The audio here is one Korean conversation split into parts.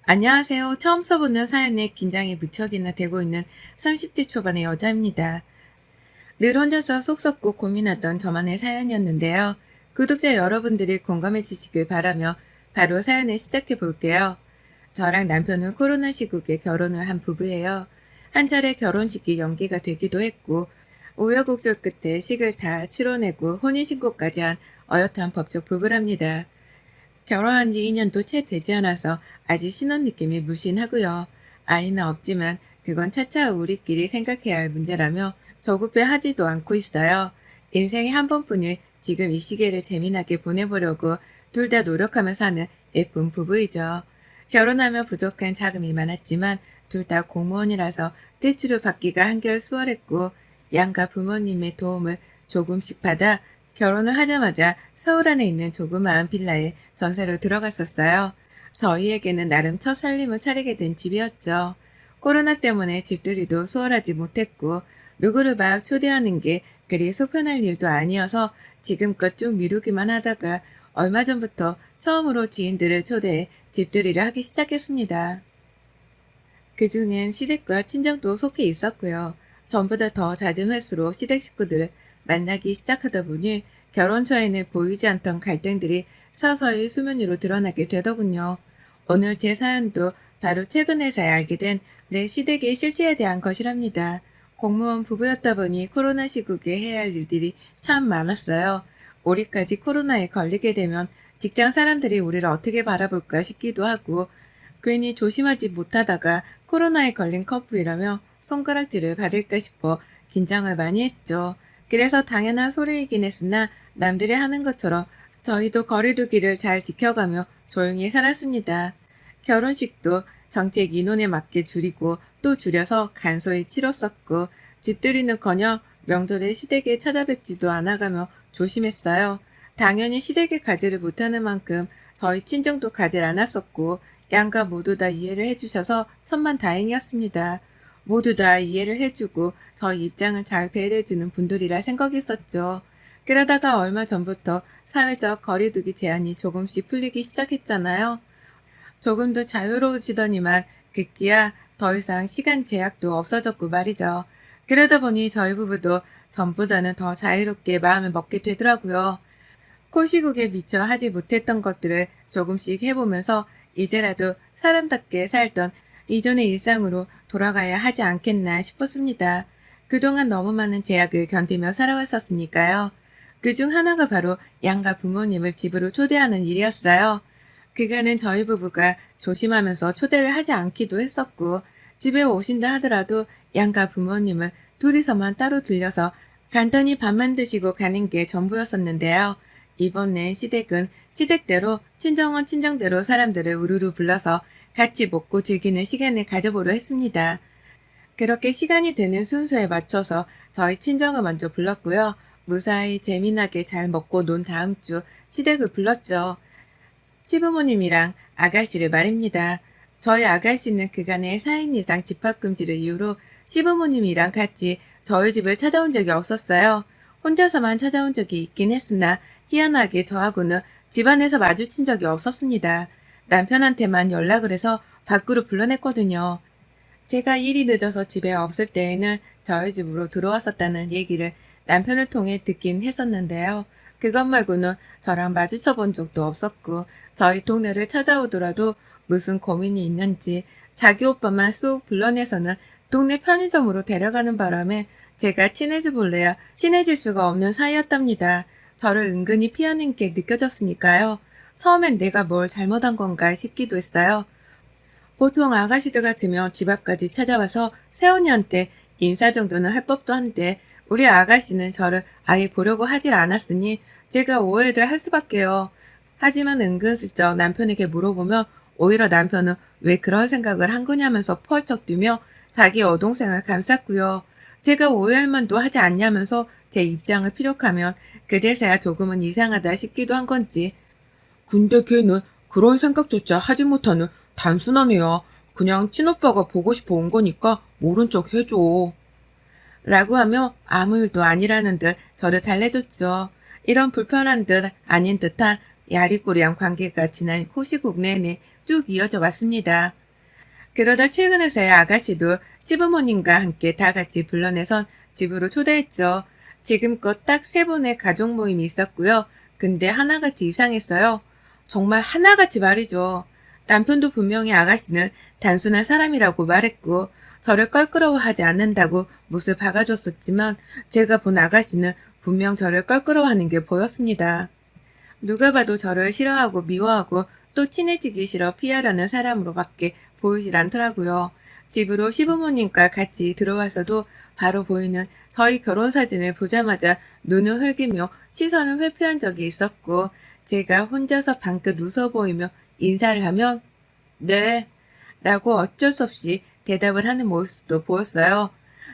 안녕하세요. 처음 써보는 사연에 긴장이 무척이나 되고 있는 30대 초반의 여자입니다. 늘 혼자서 속 썩고 고민하던 저만의 사연이었는데요. 구독자 여러분들이 공감해 주시길 바라며 바로 사연을 시작해 볼게요. 저랑 남편은 코로나 시국에 결혼을 한 부부예요. 한 차례 결혼식이 연기가 되기도 했고 우여곡절 끝에 식을 다 치러내고 혼인신고까지 한 어엿한 법적 부부랍니다. 결혼한 지 2년도 채 되지 않아서 아직 신혼 느낌이 무신하고요. 아이는 없지만 그건 차차 우리끼리 생각해야 할 문제라며 조급해 하지도 않고 있어요. 인생에 한 번뿐일 지금 이 시기를 재미나게 보내보려고 둘 다 노력하며 사는 예쁜 부부이죠. 결혼하며 부족한 자금이 많았지만 둘 다 공무원이라서 대출을 받기가 한결 수월했고 양가 부모님의 도움을 조금씩 받아 결혼을 하자마자 서울 안에 있는 조그마한 빌라에 전세로 들어갔었어요. 저희에게는 나름 첫 살림을 차리게 된 집이었죠. 코로나 때문에 집들이도 수월하지 못했고 누구를 막 초대하는 게 그리 속편할 일도 아니어서 지금껏 쭉 미루기만 하다가 얼마 전부터 처음으로 지인들을 초대해 집들이를 하기 시작했습니다. 그중엔 시댁과 친정도 속해 있었고요. 전보다 더 잦은 횟수로 시댁 식구들을 만나기 시작하다 보니 결혼 초에는 보이지 않던 갈등들이 서서히 수면 위로 드러나게 되더군요. 오늘 제 사연도 바로 최근에서야 알게 된 내 시댁의 실체에 대한 것이랍니다. 공무원 부부였다 보니 코로나 시국에 해야 할 일들이 참 많았어요. 우리까지 코로나에 걸리게 되면 직장 사람들이 우리를 어떻게 바라볼까 싶기도 하고 괜히 조심하지 못하다가 코로나에 걸린 커플이라며 손가락질을 받을까 싶어 긴장을 많이 했죠. 그래서 당연한 소리이긴 했으나 남들이 하는 것처럼 저희도 거리두기를 잘 지켜가며 조용히 살았습니다. 결혼식도 정책 인원에 맞게 줄이고 또 줄여서 간소히 치렀었고 집들이는커녕 명절에 시댁에 찾아뵙지도 않아가며 조심했어요. 당연히 시댁에 가지를 못하는 만큼 저희 친정도 가질 않았었고 양가 모두 다 이해를 해주셔서 천만다행이었습니다. 모두 다 이해를 해주고 저희 입장을 잘 배려해주는 분들이라 생각했었죠. 그러다가 얼마 전부터 사회적 거리두기 제한이 조금씩 풀리기 시작했잖아요. 조금 더 자유로워지더니만 급기야 더 이상 시간 제약도 없어졌고 말이죠. 그러다 보니 저희 부부도 전보다는 더 자유롭게 마음을 먹게 되더라고요. 코시국에 미처 하지 못했던 것들을 조금씩 해보면서 이제라도 사람답게 살던 이전의 일상으로 돌아가야 하지 않겠나 싶었습니다. 그동안 너무 많은 제약을 견디며 살아왔었으니까요. 그중 하나가 바로 양가 부모님을 집으로 초대하는 일이었어요. 그간은 저희 부부가 조심하면서 초대를 하지 않기도 했었고 집에 오신다 하더라도 양가 부모님을 둘이서만 따로 들려서 간단히 밥만 드시고 가는 게 전부였었는데요. 이번엔 시댁은 시댁대로 친정은 친정대로 사람들을 우르르 불러서 같이 먹고 즐기는 시간을 가져보려 했습니다. 그렇게 시간이 되는 순서에 맞춰서 저희 친정을 먼저 불렀고요. 무사히 재미나게 잘 먹고 논 다음 주 시댁을 불렀죠. 시부모님이랑 아가씨를 말입니다. 저희 아가씨는 그간의 4인 이상 집합금지를 이유로 시부모님이랑 같이 저희 집을 찾아온 적이 없었어요. 혼자서만 찾아온 적이 있긴 했으나 희한하게 저하고는 집안에서 마주친 적이 없었습니다. 남편한테만 연락을 해서 밖으로 불러냈거든요. 제가 일이 늦어서 집에 없을 때에는 저희 집으로 들어왔었다는 얘기를 남편을 통해 듣긴 했었는데요. 그것 말고는 저랑 마주쳐 본 적도 없었고 저희 동네를 찾아오더라도 무슨 고민이 있는지 자기 오빠만 쏙 불러내서는 동네 편의점으로 데려가는 바람에 제가 친해져 볼래야 친해질 수가 없는 사이였답니다. 저를 은근히 피하는 게 느껴졌으니까요. 처음엔 내가 뭘 잘못한 건가 싶기도 했어요. 보통 아가씨들 같으면 집 앞까지 찾아와서 새언니한테 인사 정도는 할 법도 한데 우리 아가씨는 저를 아예 보려고 하질 않았으니 제가 오해를 할 수밖에요. 하지만 은근슬쩍 남편에게 물어보면 오히려 남편은 왜 그런 생각을 한 거냐면서 펄쩍 뛰며 자기 여동생을 감쌌고요. 제가 오해할 만도 하지 않냐면서 제 입장을 피력하면 그제서야 조금은 이상하다 싶기도 한 건지 근데 걔는 그런 생각조차 하지 못하는 단순한 애야. 그냥 친오빠가 보고 싶어 온 거니까 모른 척 해줘. 라고 하며 아무 일도 아니라는 듯 저를 달래줬죠. 이런 불편한 듯 아닌 듯한 야리꼬리한 관계가 지난 코시국 내내 쭉 이어져 왔습니다. 그러다 최근에서야 아가씨도 시부모님과 함께 다 같이 불러내선 집으로 초대했죠. 지금껏 딱 3번의 가족 모임이 있었고요. 근데 하나같이 이상했어요. 정말 하나같이 말이죠. 남편도 분명히 아가씨는 단순한 사람이라고 말했고 저를 껄끄러워하지 않는다고 못을 박아줬었지만 제가 본 아가씨는 분명 저를 껄끄러워하는 게 보였습니다. 누가 봐도 저를 싫어하고 미워하고 또 친해지기 싫어 피하려는 사람으로밖에 보이질 않더라고요. 집으로 시부모님과 같이 들어와서도 바로 보이는 저희 결혼 사진을 보자마자 눈을 흘기며 시선을 회피한 적이 있었고 제가 혼자서 방긋 웃어 보이며 인사를 하면 네 라고 어쩔 수 없이 대답을 하는 모습도 보였어요.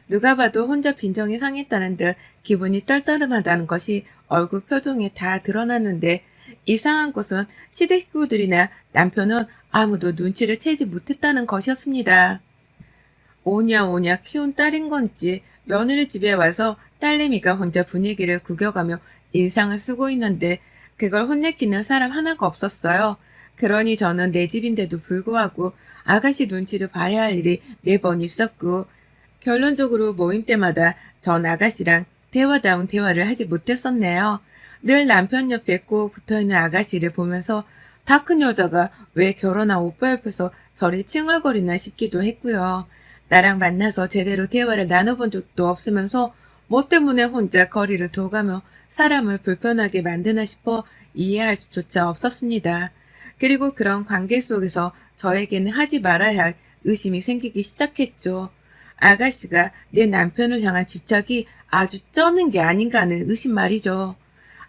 누가 봐도 혼자 빈정이 상했다는 듯 기분이 떨떠름하다는 것이 얼굴 표정에 다 드러났는데 이상한 것은 시댁 식구들이나 남편은 아무도 눈치를 채지 못했다는 것이었습니다. 오냐 오냐 키운 딸인 건지 며느리 집에 와서 딸내미가 혼자 분위기를 구겨가며 인상을 쓰고 있는데 그걸 혼내키는 사람 하나가 없었어요. 그러니 저는 내 집인데도 불구하고 아가씨 눈치를 봐야 할 일이 매번 있었고 결론적으로 모임 때마다 전 아가씨랑 대화다운 대화를 하지 못했었네요. 늘 남편 옆에 꼭 붙어있는 아가씨를 보면서 다 큰 여자가 왜 결혼한 오빠 옆에서 저리 칭얼거리나 싶기도 했고요. 나랑 만나서 제대로 대화를 나눠본 적도 없으면서 뭐 때문에 혼자 거리를 둬가며 사람을 불편하게 만드나 싶어 이해할 수조차 없었습니다. 그리고 그런 관계 속에서 저에게는 하지 말아야 할 의심이 생기기 시작했죠. 아가씨가 내 남편을 향한 집착이 아주 쩌는 게 아닌가 하는 의심 말이죠.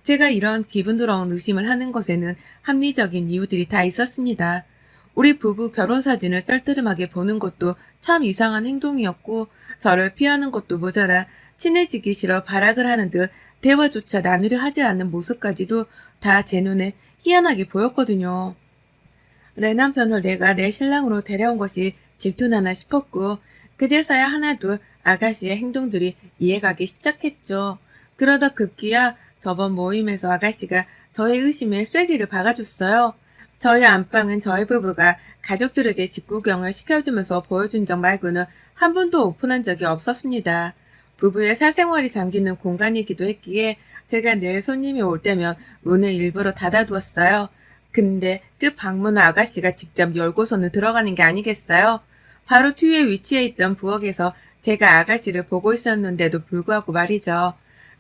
제가 이런 기분 더러운 의심을 하는 것에는 합리적인 이유들이 다 있었습니다. 우리 부부 결혼 사진을 떨떠름하게 보는 것도 참 이상한 행동이었고 저를 피하는 것도 모자라 친해지기 싫어 발악을 하는 듯 대화조차 나누려 하지 않는 모습까지도 다 제 눈에 희한하게 보였거든요. 내 남편을 내가 내 신랑으로 데려온 것이 질투나나 싶었고 그제서야 하나둘 아가씨의 행동들이 이해가기 시작했죠. 그러다 급기야 저번 모임에서 아가씨가 저의 의심에 쐐기를 박아줬어요. 저희 안방은 저희 부부가 가족들에게 집구경을 시켜주면서 보여준 적 말고는 한 번도 오픈한 적이 없었습니다. 부부의 사생활이 담기는 공간이기도 했기에 제가 늘 손님이 올 때면 문을 일부러 닫아두었어요. 근데 그 방문을 아가씨가 직접 열고서는 들어가는 게 아니겠어요? 바로 뒤에 위치해 있던 부엌에서 제가 아가씨를 보고 있었는데도 불구하고 말이죠.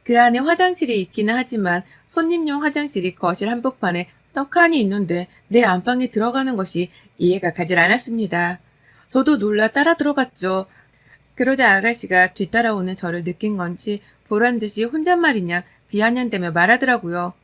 그 안에 화장실이 있기는 하지만 손님용 화장실이 거실 한복판에 떡하니 있는데 내 안방에 들어가는 것이 이해가 가질 않았습니다. 저도 놀라 따라 들어갔죠. 그러자 아가씨가 뒤따라오는 저를 느낀 건지 보란듯이 혼잣말이냐 비아냥대며 말하더라고요.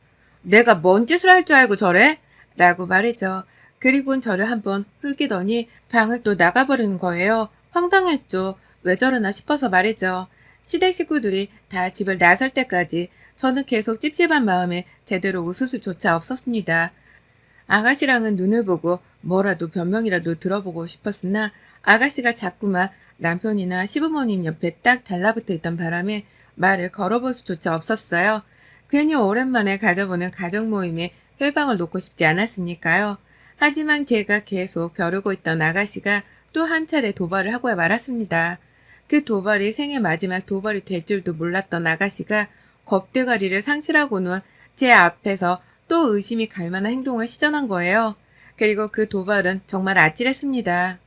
내가 뭔 짓을 할 줄 알고 저래? 라고 말이죠. 그리고는 저를 한번 훑기더니 방을 또 나가버리는 거예요. 황당했죠. 왜 저러나 싶어서 말이죠. 시댁 식구들이 다 집을 나설 때까지 저는 계속 찝찝한 마음에 제대로 웃을 수조차 없었습니다. 아가씨랑은 눈을 보고 뭐라도 변명이라도 들어보고 싶었으나 아가씨가 자꾸만 남편이나 시부모님 옆에 딱 달라붙어 있던 바람에 말을 걸어볼 수조차 없었어요. 괜히 오랜만에 가져보는 가족 모임에 회방을 놓고 싶지 않았으니까요. 하지만 제가 계속 벼르고 있던 아가씨가 또 한 차례 도발을 하고 말았습니다. 그 도발이 생애 마지막 도발이 될 줄도 몰랐던 아가씨가 겁대가리를 상실하고는 제 앞에서 또 의심이 갈 만한 행동을 시전한 거예요. 그리고 그 도발은 정말 아찔했습니다.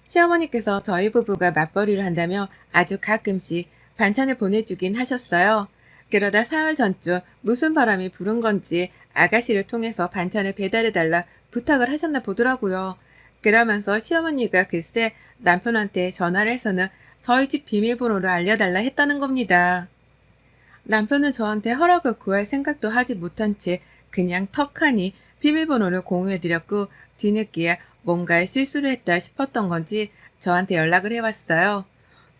시어머니께서 저희 부부가 맞벌이를 한다며 아주 가끔씩 반찬을 보내주긴 하셨어요. 그러다 사흘 전쯤 무슨 바람이 부른 건지 아가씨를 통해서 반찬을 배달해달라 부탁을 하셨나 보더라고요. 그러면서 시어머니가 글쎄 남편한테 전화를 해서는 저희 집 비밀번호를 알려달라 했다는 겁니다. 남편은 저한테 허락을 구할 생각도 하지 못한 채 그냥 턱하니 비밀번호를 공유해드렸고 뒤늦게야 뭔가에 실수를 했다 싶었던 건지 저한테 연락을 해왔어요.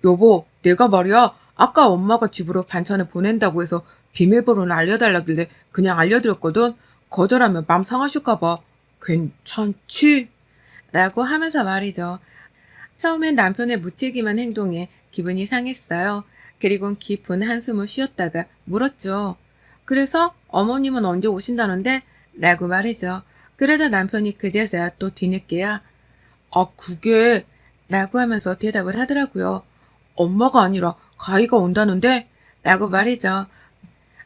여보, 내가 말이야 아까 엄마가 집으로 반찬을 보낸다고 해서 비밀번호를 알려달라길래 그냥 알려드렸거든. 거절하면 맘 상하실까봐. 괜찮지? 라고 하면서 말이죠. 처음엔 남편의 무책임한 행동에 기분이 상했어요. 그리곤 깊은 한숨을 쉬었다가 물었죠. 그래서 어머님은 언제 오신다는데? 라고 말이죠. 그러자 남편이 그제서야 또 뒤늦게야 아, 그게 라고 하면서 대답을 하더라고요. 엄마가 아니라 가위가 온다는데? 라고 말이죠.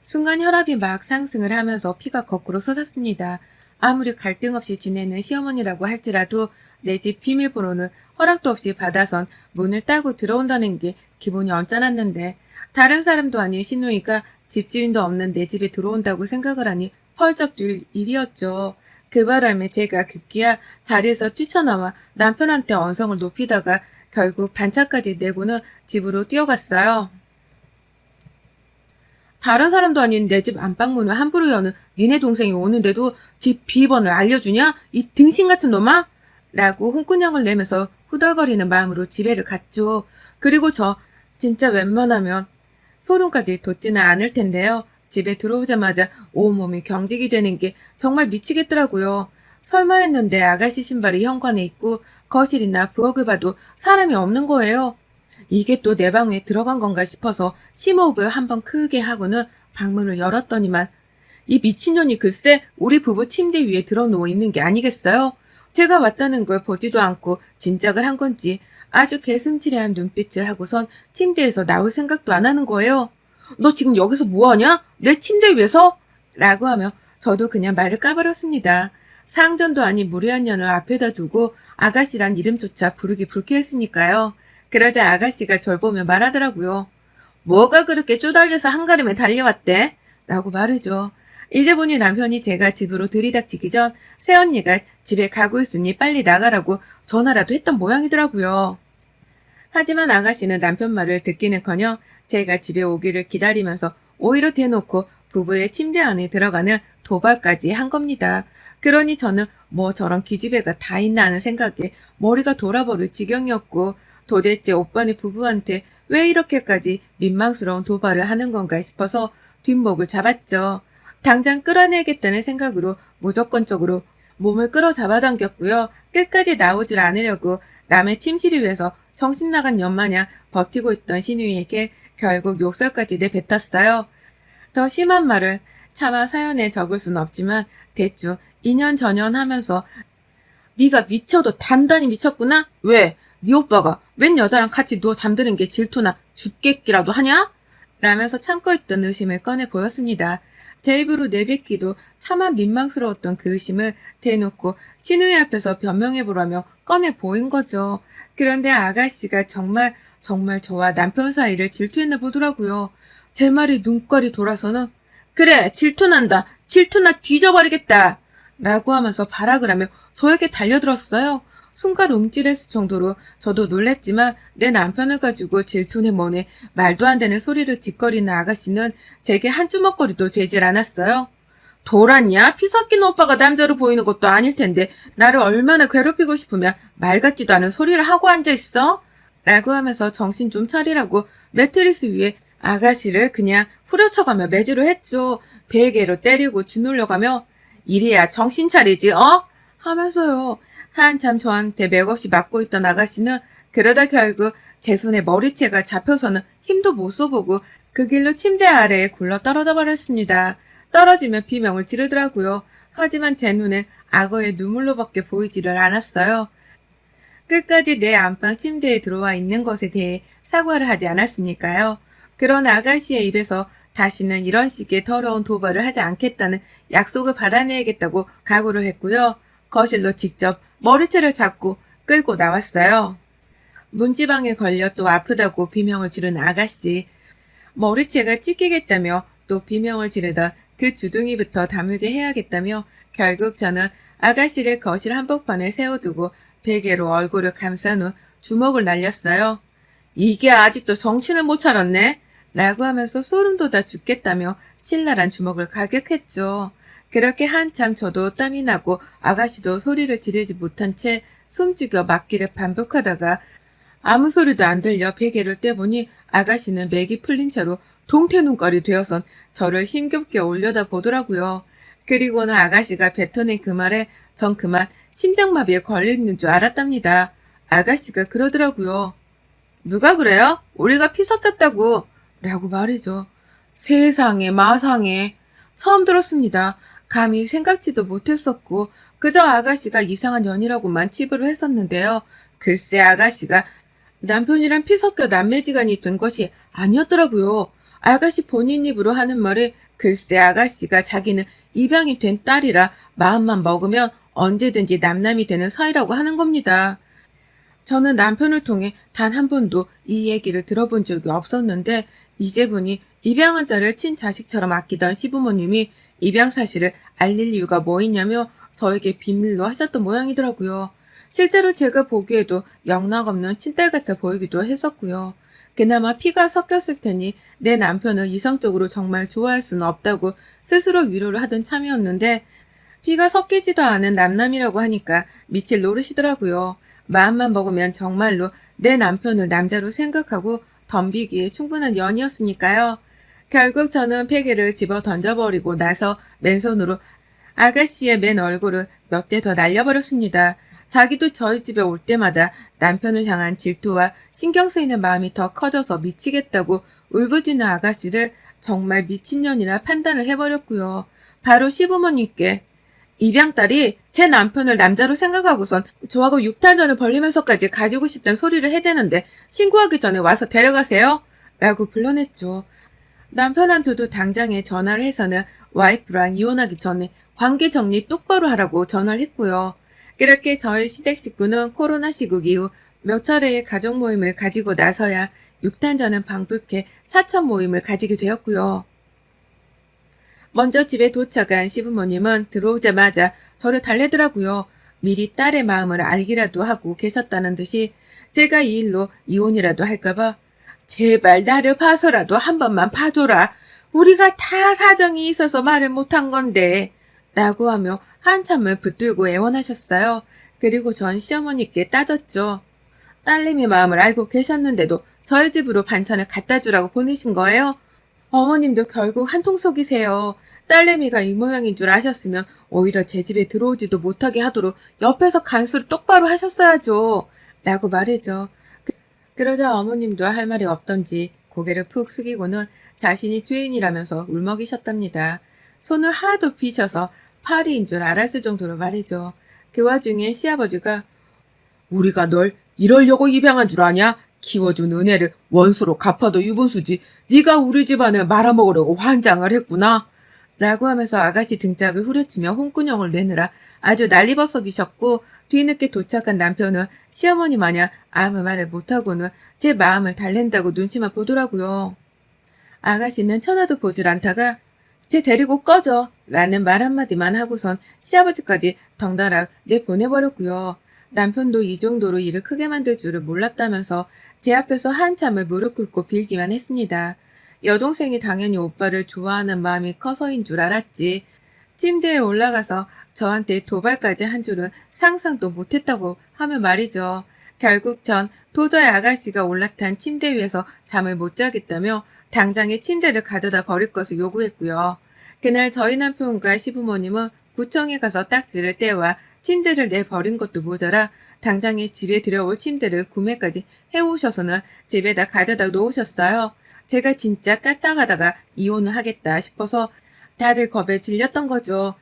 순간 혈압이 막 상승을 하면서 피가 거꾸로 솟았습니다. 아무리 갈등 없이 지내는 시어머니라고 할지라도 내 집 비밀번호는 허락도 없이 받아선 문을 따고 들어온다는 게 기분이 언짢았는데 다른 사람도 아닌 시누이가 집주인도 없는 내 집에 들어온다고 생각을 하니 펄쩍 뛸 일이었죠. 그 바람에 제가 급기야 자리에서 뛰쳐나와 남편한테 언성을 높이다가 결국 반차까지 내고는 집으로 뛰어갔어요. 다른 사람도 아닌 내 집 안방문을 함부로 여는 니네 동생이 오는데도 집 비번을 알려주냐? 이 등신 같은 놈아? 라고 홍군형을 내면서 후덜거리는 마음으로 집에를 갔죠. 그리고 저 진짜 웬만하면 소름까지 돋지는 않을 텐데요. 집에 들어오자마자 온몸이 경직이 되는 게 정말 미치겠더라고요. 설마 했는데 아가씨 신발이 현관에 있고 거실이나 부엌을 봐도 사람이 없는 거예요. 이게 또 내 방에 들어간 건가 싶어서 심호흡을 한번 크게 하고는 방문을 열었더니만 이 미친년이 글쎄 우리 부부 침대 위에 들어누워 있는 게 아니겠어요? 제가 왔다는 걸 보지도 않고 짐작을 한 건지 아주 개슴츠레한 눈빛을 하고선 침대에서 나올 생각도 안 하는 거예요. 너 지금 여기서 뭐하냐? 내 침대 위에서? 라고 하며 저도 그냥 말을 까버렸습니다. 상전도 아닌 무례한 년을 앞에다 두고 아가씨란 이름조차 부르기 불쾌했으니까요. 그러자 아가씨가 절 보며 말하더라고요. 뭐가 그렇게 쪼달려서 한가름에 달려왔대? 라고 말이죠. 이제 보니 남편이 제가 집으로 들이닥치기 전 새언니가 집에 가고 있으니 빨리 나가라고 전화라도 했던 모양이더라고요. 하지만 아가씨는 남편 말을 듣기는커녕 제가 집에 오기를 기다리면서 오히려 대놓고 부부의 침대 안에 들어가는 도발까지 한 겁니다. 그러니 저는 뭐 저런 기집애가 다 있나 하는 생각에 머리가 돌아버릴 지경이었고 도대체 오빠네 부부한테 왜 이렇게까지 민망스러운 도발을 하는 건가 싶어서 뒷목을 잡았죠. 당장 끌어내겠다는 생각으로 무조건적으로 몸을 끌어 잡아당겼고요. 끝까지 나오질 않으려고 남의 침실을 위해서 정신 나간 년마냥 버티고 있던 시누이에게 결국 욕설까지 내뱉었어요. 더 심한 말을 차마 사연에 적을 순 없지만 대충 2년 전년 하면서 네가 미쳐도 단단히 미쳤구나? 왜? 네 오빠가 웬 여자랑 같이 누워 잠드는 게 질투나 죽겠기라도 하냐? 라면서 참고 있던 의심을 꺼내 보였습니다. 제 입으로 내뱉기도 차마 민망스러웠던 그 의심을 대놓고 시누이 앞에서 변명해보라며 꺼내 보인 거죠. 그런데 아가씨가 정말 저와 남편 사이를 질투했나 보더라고요. 제 말이 눈깔이 돌아서는 그래 질투난다. 질투나 뒤져버리겠다. 라고 하면서 발악을 하며 저에게 달려들었어요. 순간 움찔했을 정도로 저도 놀랬지만 내 남편을 가지고 질투네 뭐네 말도 안 되는 소리를 짓거리는 아가씨는 제게 한 주먹거리도 되질 않았어요. 돌았냐? 피 섞인 오빠가 남자로 보이는 것도 아닐 텐데 나를 얼마나 괴롭히고 싶으면 말 같지도 않은 소리를 하고 앉아있어? 라고 하면서 정신 좀 차리라고 매트리스 위에 아가씨를 그냥 후려쳐가며 매질을 했죠. 베개로 때리고 주눌러가며 이래야 정신 차리지 하면서요. 한참 저한테 맥없이 맞고 있던 아가씨는 그러다 결국 제 손에 머리채가 잡혀서는 힘도 못 써보고 그 길로 침대 아래에 굴러 떨어져 버렸습니다. 떨어지면 비명을 지르더라고요. 하지만 제 눈엔 악어의 눈물로밖에 보이지를 않았어요. 끝까지 내 안방 침대에 들어와 있는 것에 대해 사과를 하지 않았으니까요. 그런 아가씨의 입에서 다시는 이런 식의 더러운 도발을 하지 않겠다는 약속을 받아내야겠다고 각오를 했고요. 거실로 직접 머리채를 잡고 끌고 나왔어요. 문지방에 걸려 또 아프다고 비명을 지른 아가씨. 머리채가 찢기겠다며 또 비명을 지르던 그 주둥이부터 다물게 해야겠다며 결국 저는 아가씨를 거실 한복판에 세워두고 베개로 얼굴을 감싼 후 주먹을 날렸어요. 이게 아직도 정신을 못 차렸네? 라고 하면서 소름 돋아 죽겠다며 신랄한 주먹을 가격했죠. 그렇게 한참 저도 땀이 나고 아가씨도 소리를 지르지 못한 채 숨죽여 맞기를 반복하다가 아무 소리도 안 들려 베개를 떼보니 아가씨는 맥이 풀린 채로 동태눈깔이 되어선 저를 힘겹게 올려다 보더라고요. 그리고는 아가씨가 뱉어낸 그 말에 전 그만 심장마비에 걸려있는 줄 알았답니다. 아가씨가 그러더라고요. 누가 그래요? 우리가 피 섞였다고. 라고 말이죠. 세상에 마상에. 처음 들었습니다. 감히 생각지도 못했었고 그저 아가씨가 이상한 년이라고만 치부를 했었는데요. 글쎄 아가씨가 남편이랑 피 섞여 남매지간이 된 것이 아니었더라고요. 아가씨 본인 입으로 하는 말에 글쎄 아가씨가 자기는 입양이 된 딸이라 마음만 먹으면 언제든지 남남이 되는 사이라고 하는 겁니다. 저는 남편을 통해 단 한 번도 이 얘기를 들어본 적이 없었는데 이제 보니 입양한 딸을 친자식처럼 아끼던 시부모님이 입양 사실을 알릴 이유가 뭐 있냐며 저에게 비밀로 하셨던 모양이더라고요. 실제로 제가 보기에도 영락없는 친딸 같아 보이기도 했었고요. 그나마 피가 섞였을 테니 내 남편을 이성적으로 정말 좋아할 수는 없다고 스스로 위로를 하던 참이었는데 피가 섞이지도 않은 남남이라고 하니까 미칠 노릇이더라고요. 마음만 먹으면 정말로 내 남편을 남자로 생각하고 덤비기에 충분한 연이었으니까요. 결국 저는 베개를 집어 던져버리고 나서 맨손으로 아가씨의 맨 얼굴을 몇 대 더 날려버렸습니다. 자기도 저희 집에 올 때마다 남편을 향한 질투와 신경 쓰이는 마음이 더 커져서 미치겠다고 울부짖는 아가씨를 정말 미친년이라 판단을 해버렸고요. 바로 시부모님께 입양딸이 제 남편을 남자로 생각하고선 저하고 육탄전을 벌리면서까지 가지고 싶다는 소리를 해대는데 신고하기 전에 와서 데려가세요. 라고 불러냈죠. 남편한테도 당장에 전화를 해서는 와이프랑 이혼하기 전에 관계 정리 똑바로 하라고 전화를 했고요. 그렇게 저희 시댁 식구는 코로나 시국 이후 몇 차례의 가족 모임을 가지고 나서야 육탄전은 방불케 사천 모임을 가지게 되었고요. 먼저 집에 도착한 시부모님은 들어오자마자 저를 달래더라고요. 미리 딸의 마음을 알기라도 하고 계셨다는 듯이 제가 이 일로 이혼이라도 할까봐 제발 나를 봐서라도 한 번만 봐줘라. 우리가 다 사정이 있어서 말을 못한 건데 라고 하며 한참을 붙들고 애원하셨어요. 그리고 전 시어머니께 따졌죠. 딸내미 마음을 알고 계셨는데도 저희 집으로 반찬을 갖다 주라고 보내신 거예요? 어머님도 결국 한통속이세요. 딸내미가 이 모양인 줄 아셨으면 오히려 제 집에 들어오지도 못하게 하도록 옆에서 간수를 똑바로 하셨어야죠. 라고 말해죠. 그러자 어머님도 할 말이 없던지 고개를 푹 숙이고는 자신이 죄인이라면서 울먹이셨답니다. 손을 하도 비셔서 파리인 줄 알았을 정도로 말이죠. 그 와중에 시아버지가 우리가 널 이러려고 입양한 줄 아냐? 키워준 은혜를 원수로 갚아도 유분수지. 네가 우리 집안을 말아먹으려고 환장을 했구나. 라고 하면서 아가씨 등짝을 후려치며 홍군형을 내느라 아주 난리법석이셨고 뒤늦게 도착한 남편은 시어머니 마냥 아무 말을 못하고는 제 마음을 달랜다고 눈치만 보더라고요. 아가씨는 천하도 보질 않다가 쟤 데리고 꺼져 라는 말 한마디만 하고선 시아버지까지 덩달아 내보내버렸고요. 남편도 이 정도로 일을 크게 만들 줄을 몰랐다면서 제 앞에서 한참을 무릎 꿇고 빌기만 했습니다. 여동생이 당연히 오빠를 좋아하는 마음이 커서인 줄 알았지. 침대에 올라가서 저한테 도발까지 한 줄은 상상도 못했다고 하면 말이죠. 결국 전 도저히 아가씨가 올라탄 침대 위에서 잠을 못 자겠다며 당장에 침대를 가져다 버릴 것을 요구했고요. 그날 저희 남편과 시부모님은 구청에 가서 딱지를 떼와 침대를 내버린 것도 모자라 당장에 집에 들여올 침대를 구매까지 해오셔서는 집에다 가져다 놓으셨어요. 제가 진짜 까딱하다가 이혼을 하겠다 싶어서 다들 겁에 질렸던 거죠.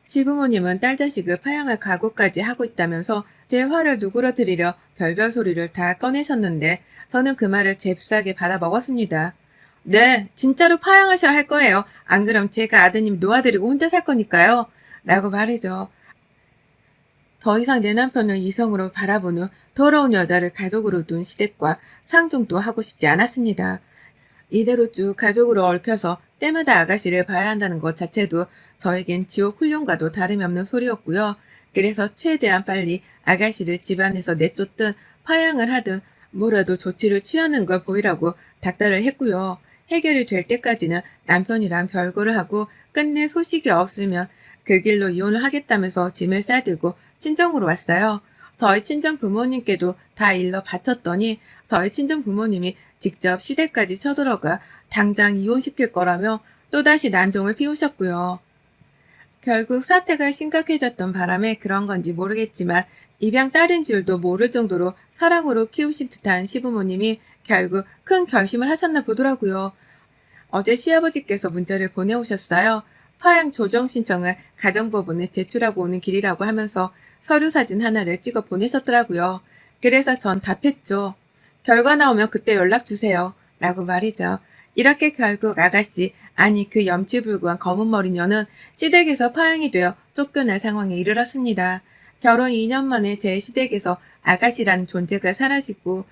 시부모님은 딸 자식을 파양할 각오까지 하고 있다면서 제 화를 누그러뜨리려 별별 소리를 다 꺼내셨는데 저는 그 말을 잽싸게 받아 먹었습니다. 네, 진짜로 파양하셔야 할 거예요. 안 그럼 제가 아드님 놓아드리고 혼자 살 거니까요. 라고 말이죠. 더 이상 내 남편을 이성으로 바라보는 더러운 여자를 가족으로 둔 시댁과 상종도 하고 싶지 않았습니다. 이대로 쭉 가족으로 얽혀서 때마다 아가씨를 봐야 한다는 것 자체도 저에겐 지옥 훈련과도 다름이 없는 소리였고요. 그래서 최대한 빨리 아가씨를 집안에서 내쫓든 파양을 하든 뭐라도 조치를 취하는 걸 보이라고 닥달을 했고요. 해결이 될 때까지는 남편이랑 별거를 하고 끝내 소식이 없으면 그 길로 이혼을 하겠다면서 짐을 싸들고 친정으로 왔어요. 저희 친정 부모님께도 다 일러 바쳤더니 저희 친정 부모님이 직접 시댁까지 쳐들어가 당장 이혼시킬 거라며 또다시 난동을 피우셨고요. 결국 사태가 심각해졌던 바람에 그런 건지 모르겠지만 입양 딸인 줄도 모를 정도로 사랑으로 키우신 듯한 시부모님이 결국 큰 결심을 하셨나 보더라고요. 어제 시아버지께서 문자를 보내오셨어요. 파양 조정 신청을 가정법원에 제출하고 오는 길이라고 하면서 서류 사진 하나를 찍어 보내셨더라고요. 그래서 전 답했죠. 결과 나오면 그때 연락 주세요. 라고 말이죠. 이렇게 결국 아가씨, 아니 그 염치불구한 검은 머리 년은 시댁에서 파양이 되어 쫓겨날 상황에 이르렀습니다. 결혼 2년 만에 제 시댁에서 아가씨라는 존재가 사라지고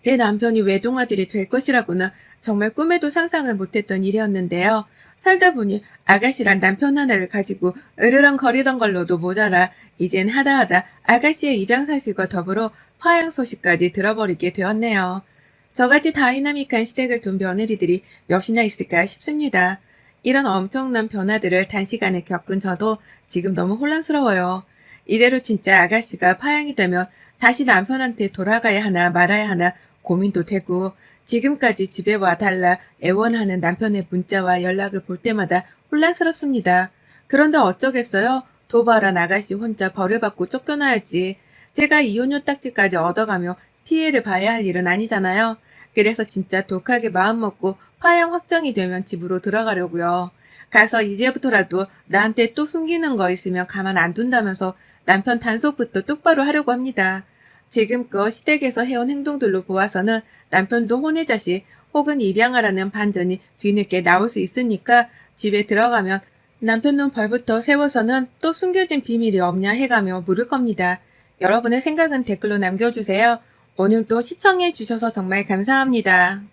내 남편이 외동아들이 될 것이라고는 정말 꿈에도 상상을 못했던 일이었는데요. 살다 보니 아가씨란 남편 하나를 가지고 으르렁거리던 걸로도 모자라 이젠 하다하다 아가씨의 입양 사실과 더불어 파양 소식까지 들어버리게 되었네요. 저같이 다이나믹한 시댁을 둔 며느리들이 몇이나 있을까 싶습니다. 이런 엄청난 변화들을 단시간에 겪은 저도 지금 너무 혼란스러워요. 이대로 진짜 아가씨가 파양이 되면 다시 남편한테 돌아가야 하나 말아야 하나 고민도 되고 지금까지 집에 와 달라 애원하는 남편의 문자와 연락을 볼 때마다 혼란스럽습니다. 그런데 어쩌겠어요? 도발한 아가씨 혼자 벌을 받고 쫓겨나야지. 제가 이혼료 딱지까지 얻어가며 피해를 봐야 할 일은 아니잖아요. 그래서 진짜 독하게 마음먹고 파양 확정이 되면 집으로 들어가려고요. 가서 이제부터라도 나한테 또 숨기는 거 있으면 가만 안 둔다면서 남편 단속부터 똑바로 하려고 합니다. 지금껏 시댁에서 해온 행동들로 보아서는 남편도 혼외 자식 혹은 입양하라는 반전이 뒤늦게 나올 수 있으니까 집에 들어가면 남편 눈 벌부터 세워서는 또 숨겨진 비밀이 없냐 해가며 물을 겁니다. 여러분의 생각은 댓글로 남겨주세요. 오늘도 시청해 주셔서 정말 감사합니다.